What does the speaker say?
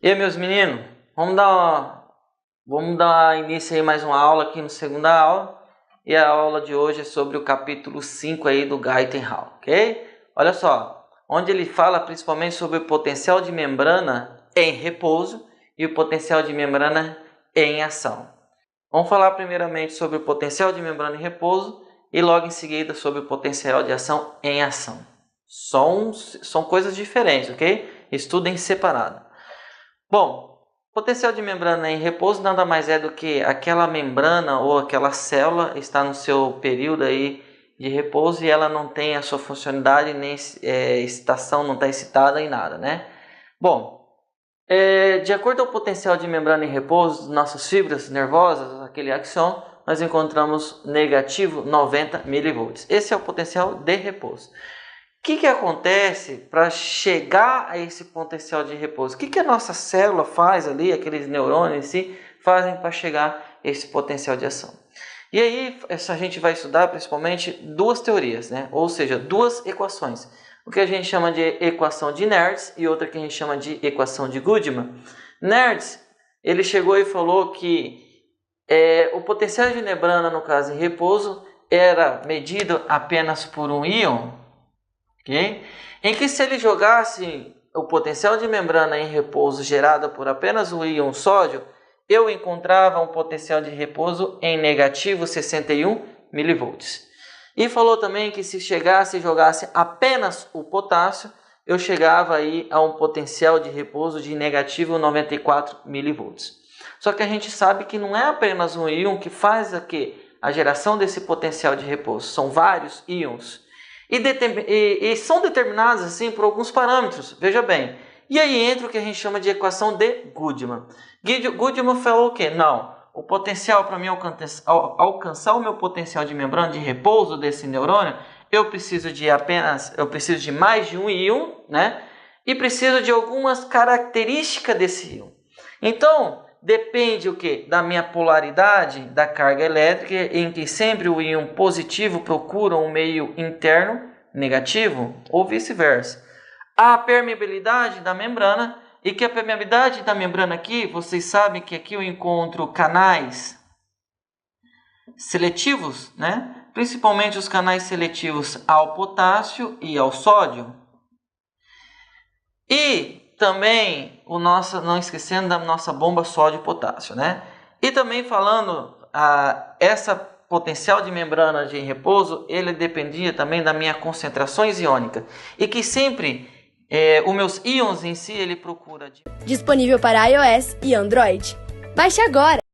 E aí, meus meninos, vamos dar início aí mais uma aula aqui no segunda aula. E a aula de hoje é sobre o capítulo 5 aí do Gaitenhall, ok? Olha só, onde ele fala principalmente sobre o potencial de membrana em repouso e o potencial de membrana em ação. Vamos falar primeiramente sobre o potencial de membrana em repouso e logo em seguida sobre o potencial de ação em ação. São coisas diferentes, ok? Estudem separado. Bom, potencial de membrana em repouso nada mais é do que aquela membrana ou aquela célula está no seu período aí de repouso e ela não tem a sua funcionalidade nem excitação, não está excitada em nada, né? Bom, de acordo com o potencial de membrana em repouso das nossas fibras nervosas, aquele axon, nós encontramos negativo 90 mV. Esse é o potencial de repouso. O que acontece para chegar a esse potencial de repouso? O que a nossa célula faz ali, aqueles neurônios em si, fazem para chegar a esse potencial de ação? E aí a gente vai estudar principalmente duas teorias, né? Ou seja, duas equações. O que a gente chama de equação de Nernst e outra que a gente chama de equação de Goodman. Nernst, ele chegou e falou que o potencial de membrana, no caso em repouso, era medido apenas por um íon, okay? Em que se ele jogasse o potencial de membrana em repouso gerado por apenas o íon sódio, eu encontrava um potencial de repouso em negativo 61 mV. E falou também que se jogasse apenas o potássio, eu chegava aí a um potencial de repouso de negativo 94 mV. Só que a gente sabe que não é apenas um íon que faz a geração desse potencial de repouso, são vários íons. E são determinados assim por alguns parâmetros, veja bem. E aí entra o que a gente chama de equação de Goodman. Goodman falou o quê? Não, o potencial para mim alcançar o meu potencial de membrana de repouso desse neurônio, eu preciso de mais de um íon, né? E preciso de algumas características desse íon. Então, depende o quê? Da minha polaridade da carga elétrica, em que sempre o íon positivo procura um meio interno negativo ou vice-versa. A permeabilidade da membrana, e que a permeabilidade da membrana aqui, vocês sabem que aqui eu encontro canais seletivos, né? Principalmente os canais seletivos ao potássio e ao sódio. E também não esquecendo da nossa bomba sódio e potássio, né? E também falando essa potencial de membrana de repouso, ele dependia também da minha concentrações iônicas e que sempre os meus íons em si ele procura disponível para iOS e Android. Baixe agora.